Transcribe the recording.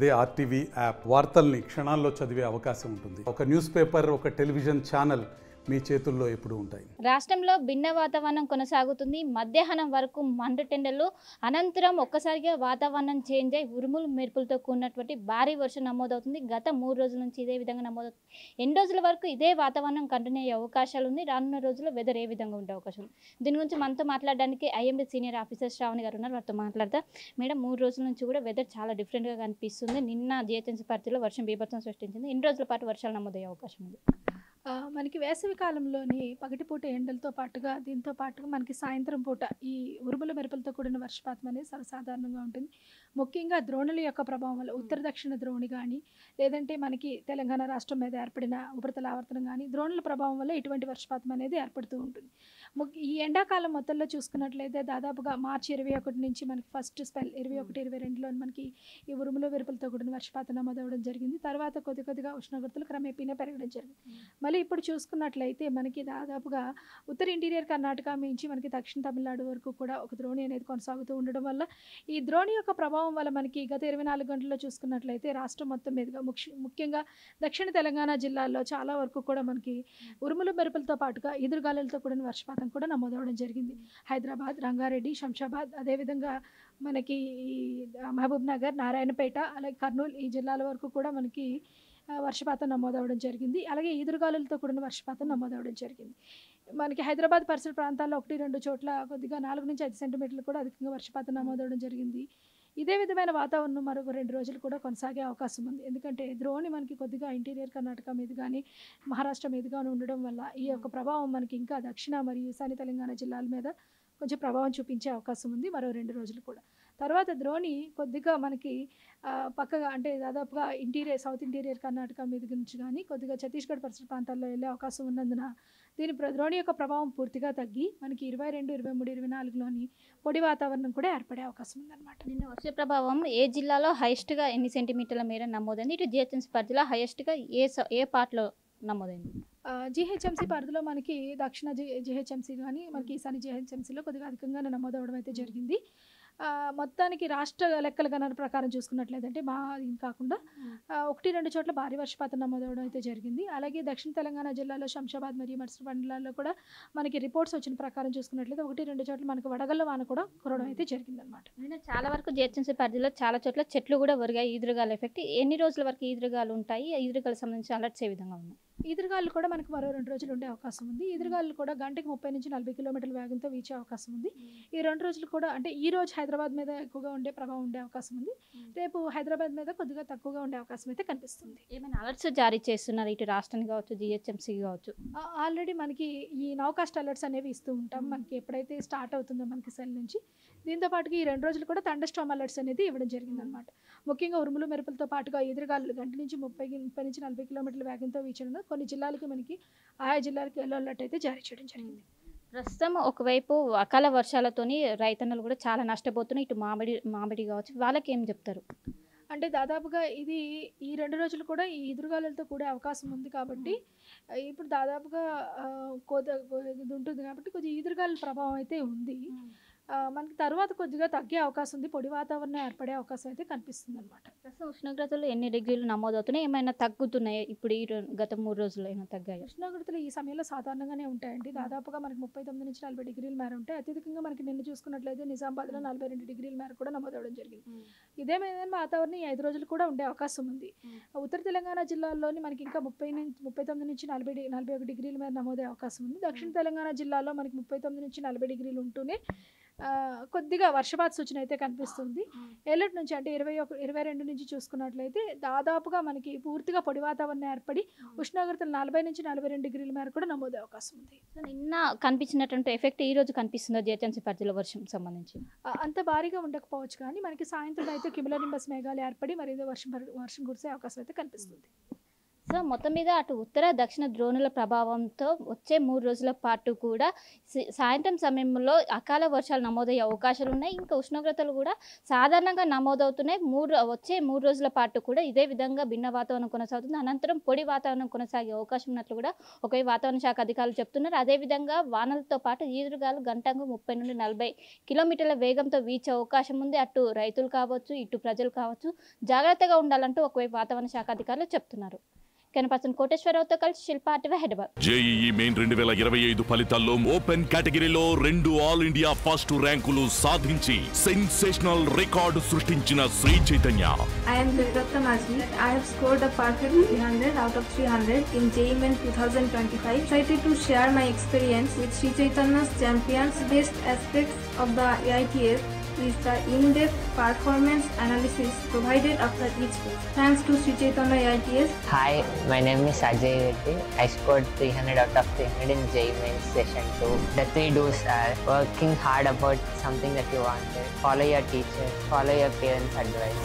అదే RTV app వార్తల్ని క్షణాల్లో చదివే అవకాశం ఉంటుంది. ఒక న్యూస్ పేపర్, ఒక టెలివిజన్ ఛానల్ మీ చేతుల్లో ఎప్పుడూ ఉంటాయి. రాష్ట్రంలో భిన్న వాతావరణం కొనసాగుతుంది. మధ్యాహ్నం వరకు మండుటెండలు అనంతరం ఒక్కసారిగా వాతావరణం చేంజ్ అయ్యి ఉరుములు మెరుపులతో కూడినటువంటి భారీ వర్షం నమోదవుతుంది. గత 3 రోజుల నుంచి ఇదే విధంగా నమోదవుతుంది. ఎన్ని రోజుల వరకు ఇదే వాతావరణం కంటిన్యూ అయ్యే అవకాశాలు ఉంది. రానున్న రోజుల్లో వెదర్ ఏ విధంగా ఉండే అవకాశం ఉంది. దీని గురించి మనతో మాట్లాడడానికి ఐఎండీ సీనియర్ ఆఫీసర్ శ్రావణి గారు ఉన్నారు. వారితో మాట్లాడతా. మేడం, 3 రోజుల నుంచి కూడా వెదర్ చాలా డిఫరెంట్గా కనిపిస్తుంది. నిన్న జిహెచ్ఎంసీ పరిధిలో వర్షం బీభత్సం సృష్టించింది. ఎన్ని రోజుల పాటు వర్షాలు నమోదయ్యే అవకాశం ఉంది? మనకి వేసవి కాలంలోని పగటిపూట ఎండలతో పాటుగా దీంతో పాటుగా మనకి సాయంత్రం పూట ఈ ఉరుముల మెరుపులతో కూడిన వర్షపాతం అనేది సర్వసాధారణంగా ఉంటుంది. ముఖ్యంగా ద్రోణుల యొక్క ప్రభావం వల్ల ఉత్తర దక్షిణ ద్రోణి కానీ, లేదంటే మనకి తెలంగాణ రాష్ట్రం మీద ఏర్పడిన ఉపరితల ఆవర్తనం కానీ, ద్రోణుల ప్రభావం వల్ల ఇటువంటి వర్షపాతం అనేది ఏర్పడుతూ ఉంటుంది. ఈ ఎండాకాలం మొత్తంలో చూసుకున్నట్లయితే దాదాపుగా మార్చి 21 నుంచి మనకి ఫస్ట్ స్పెల్ 21-22లో మనకి ఈ ఉరుముల మెరుపులతో కూడిన వర్షపాతం నమోదవడం జరిగింది. తర్వాత కొద్దిగా ఉష్ణోగ్రతలు క్రమేపీనే పెరగడం జరిగింది. మళ్ళీ ఇప్పుడు చూసుకున్నట్లయితే మనకి దాదాపుగా ఉత్తర ఇంటీరియర్ కర్ణాటక నుంచి మనకి దక్షిణ తమిళనాడు వరకు కూడా ఒక ద్రోణి అనేది కొనసాగుతూ ఉండడం వల్ల ఈ ద్రోణి యొక్క ప్రభావం వల్ల మనకి గత 24 గంటల్లో చూసుకున్నట్లయితే రాష్ట్రం మొత్తం మీదుగా ముఖ్యంగా దక్షిణ తెలంగాణ జిల్లాల్లో చాలా వరకు కూడా మనకి ఉరుముల మెరుపులతో పాటుగా ఈదురుగాలులతో కూడిన వర్షపాతం కూడా నమోదవడం జరిగింది. హైదరాబాద్, రంగారెడ్డి, శంషాబాద్, అదేవిధంగా మనకి మహబూబ్ నగర్, నారాయణపేట, అలాగే కర్నూలు ఈ జిల్లాల వరకు కూడా మనకి వర్షపాతం నమోదవడం జరిగింది. అలాగే ఈదురుగాలులతో కూడిన వర్షపాతం నమోదవడం జరిగింది. మనకి హైదరాబాద్ పరిసర ప్రాంతాల్లో 1-2 చోట్ల కొద్దిగా 4 నుంచి 5 సెంటీమీటర్లు కూడా అధికంగా వర్షపాతం నమోదవడం జరిగింది. ఇదే విధమైన వాతావరణం మరొక 2 రోజులు కూడా కొనసాగే అవకాశం ఉంది. ఎందుకంటే ద్రోణి మనకి కొద్దిగా ఇంటీరియర్ కర్ణాటక మీద కానీ, మహారాష్ట్ర మీదుగా ఉండడం వల్ల ఈ యొక్క ప్రభావం మనకి ఇంకా దక్షిణ మరియు ఈశాన్య తెలంగాణ జిల్లాల మీద కొంచెం ప్రభావం చూపించే అవకాశం ఉంది మరో 2 రోజులు కూడా. తర్వాత ద్రోణి కొద్దిగా మనకి పక్కగా అంటే దాదాపుగా సౌత్ ఇంటీరియర్ కర్ణాటక మీద నుంచి కానీ కొద్దిగా ఛత్తీస్గఢ్ పరిసర ప్రాంతాల్లో వెళ్ళే అవకాశం ఉన్నందున ద్రోణి యొక్క ప్రభావం పూర్తిగా తగ్గి మనకి 22, 23, 24లోని పొడి వాతావరణం కూడా ఏర్పడే అవకాశం ఉందన్నమాట. నిన్న వర్ష ప్రభావం ఏ జిల్లాలో హైయెస్ట్గా ఎన్ని సెంటీమీటర్ల మేర నమోదైంది? ఇటు జిహెచ్ఎంసీ పరిధిలో హైయెస్ట్గా ఏ పార్ట్లో నమోదైంది? జిహెచ్ఎంసీ పరిధిలో మనకి దక్షిణ జిహెచ్ఎంసీ కానీ మనకి ఈశాన్య జిహెచ్ఎంసీలో కొద్దిగా అధికంగానే నమోదవడం అయితే జరిగింది. మొత్తానికి రాష్ట్ర లెక్కల గణన ప్రకారం చూసుకున్నట్లయితే కాకుండా 1-2 చోట్ల భారీ వర్షపాతం నమోదవడం అయితే జరిగింది. అలాగే దక్షిణ తెలంగాణ జిల్లాలో శంషాబాద్ మరియు మత్స్య మండలాల్లో కూడా మనకి రిపోర్ట్స్ వచ్చిన ప్రకారం చూసుకున్నట్లయితే 1-2 చోట్ల మనకు వడగళ్ళ వాన కూడా కురవడం అయితే జరిగిందనమాట. చాలా వరకు జిహెచ్ఎంసీ పరిధిలో చాలా చోట్ల చెట్లు కూడా ఒరిగాయి. ఈదురుగాలు ఎఫెక్ట్ ఎన్ని రోజుల వరకు ఈదురుగాలు ఉంటాయి? ఈదురుగాలకు సంబంధించి అలర్ట్స్ ఏ విధంగా ఉన్నాయి? ఈదురుగాలు కూడా మనకు మరో 2 రోజులు ఉండే అవకాశం ఉంది. ఈదురుగాలు కూడా గంటకి 30 నుంచి 40 కిలోమీటర్ల వేగంతో వీచే అవకాశం ఉంది. ఈ 2 రోజులు కూడా అంటే ఈ రోజు హైదరాబాద్ మీద ఎక్కువగా ఉండే ప్రభావం ఉండే అవకాశం ఉంది. రేపు హైదరాబాద్ మీద కొద్దిగా తక్కువగా ఉండే అవకాశం అయితే కనిపిస్తుంది. ఏమైనా అలర్ట్స్ జారీ చేస్తున్నారు ఇటు రాష్ట్రానికి కావచ్చు, జిహెచ్ఎంసీ కావచ్చు? ఆల్రెడీ మనకి ఈ నౌకాస్ట్ అలర్ట్స్ అనేవి ఇస్తూ ఉంటాం మనకి ఎప్పుడైతే స్టార్ట్ అవుతుందో మనకి సెల్ నుంచి. దీంతో పాటుగా ఈ 2 రోజులు కూడా థండర్ స్టార్మ్ అలర్ట్స్ అనేది ఇవ్వడం జరిగిందనమాట. ముఖ్యంగా ఉరుములు మెరుపులతో పాటుగా ఈదురుగాలు గంట నుంచి 30 నుంచి 40 కిలోమీటర్ల వేగంతో వీచడం కొన్ని జిల్లాలకి మనకి ఆయా జిల్లాలకి ఎల్లో అలర్ట్ అయితే జారీ చేయడం జరిగింది. ప్రస్తుతం ఒకవైపు అకాల వర్షాలతోని రైతన్నలు కూడా చాలా నష్టపోతున్నాయి. ఇటు మామిడి కావచ్చు, వాళ్ళకి ఏం చెప్తారు? అంటే దాదాపుగా ఈ 2 రోజులు కూడా ఈ ఈదురుగాలులతో కూడే అవకాశం ఉంది కాబట్టి ఇప్పుడు దాదాపుగా ఇది ఉంటుంది కాబట్టి కొద్దిగా ఈదురుగాలుల ప్రభావం అయితే ఉంది. మనకి తర్వాత కొద్దిగా తగ్గే అవకాశం ఉంది. పొడి వాతావరణం ఏర్పడే అవకాశం అయితే కనిపిస్తుంది అనమాట. ప్రస్తుతం ఉష్ణోగ్రతలు ఎన్ని డిగ్రీలు నమోదవుతున్నాయి? ఏమైనా తగ్గుతున్నాయి? ఇప్పుడు గత 3 రోజుల్లో ఏమైనా తగ్గాయి? ఉష్ణోగ్రతలు ఈ సమయంలో సాధారణంగానే ఉంటాయండి. దాదాపుగా మనకి 39 నుంచి 40 డిగ్రీల మేర ఉంటాయి. అత్యధికంగా మనకి నిన్న చూసుకున్నట్లయితే నిజామాబాద్లో 42 డిగ్రీల మేర కూడా నమోదవడం జరిగింది. ఇదేమైనా వాతావరణం ఈ 5 రోజులు కూడా ఉండే అవకాశం ఉంది. ఉత్తర తెలంగాణ జిల్లాల్లోని మనకి ఇంకా 39 నుంచి 41 డిగ్రీల మేర నమోదే అవకాశం ఉంది. దక్షిణ తెలంగాణ జిల్లాలో మనకి 39 నుంచి 40 డిగ్రీలు ఉంటూనే కొద్దిగా వర్షపాత సూచన అయితే కనిపిస్తుంది. ఎల్లటి నుంచి అంటే 22 నుంచి చూసుకున్నట్లయితే దాదాపుగా మనకి పూర్తిగా పొడి వాతావరణం ఏర్పడి ఉష్ణోగ్రతలు 40 నుంచి 42 డిగ్రీల మేర కూడా నమోదే అవకాశం ఉంది. నిన్న కనిపించినటువంటి ఎఫెక్ట్ ఈ రోజు కనిపిస్తుందో జిహెచ్ఎంసీ పరిధిలో వర్షం సంబంధించి? అంత భారీగా ఉండకపోవచ్చు కానీ మనకి సాయంత్రం అయితే క్యుములోనింబస్ మేఘాలు ఏర్పడి మరి వర్షం కురిసే అవకాశం అయితే కనిపిస్తుంది. సో మొత్తం మీద అటు ఉత్తర దక్షిణ ద్రోణుల ప్రభావంతో వచ్చే 3 రోజుల పాటు కూడా సాయంత్రం సమయంలో అకాల వర్షాలు నమోదయ్యే అవకాశాలు ఉన్నాయి. ఇంకా ఉష్ణోగ్రతలు కూడా సాధారణంగా నమోదవుతున్నాయి. వచ్చే 3 రోజుల పాటు కూడా ఇదే విధంగా భిన్న వాతావరణం కొనసాగుతుంది. అనంతరం పొడి వాతావరణం కొనసాగే అవకాశం ఉన్నట్లు కూడా ఒక వాతావరణ శాఖ అధికారులు చెప్తున్నారు. అదేవిధంగా వానలతో పాటు ఈదురుగాలు గంటకు 30 నుండి 40 కిలోమీటర్ల వేగంతో వీచే అవకాశం ఉంది. అటు రైతులు కావచ్చు, ఇటు ప్రజలు కావచ్చు జాగ్రత్తగా ఉండాలంటూ ఒకవైపు వాతావరణ శాఖ అధికారులు చెప్తున్నారు. కెనపర్సన్ కోటేశ్వరరావుతో కలిసి శిల్ప ఆర్టీవీ హైదరాబాద్. జేఈఈ మెయిన్ 2025 ఫలితాల్లో ఓపెన్ కేటగిరీలో 2 ఆల్ ఇండియా ఫస్ట్ ర్యాంకులు సాధించి సెన్సేషనల్ రికార్డు సృష్టించిన Shri Chaitanya. I am Devratna Najmi. I have scored a perfect 300 out of 300 in JEE Main 2025. Excited to share my experience with Sri Chaitanya's champions. Best aspects of the AITS is the in-depth performance analysis provided after each test. Thanks to Sri Chaitanya AITS. Hi, my name is Ajay Reddy. I scored 300 out of 300 in JEE Mains Session 2. The 3 do's are working hard about something that you wanted, follow your teacher, follow your parents' advice.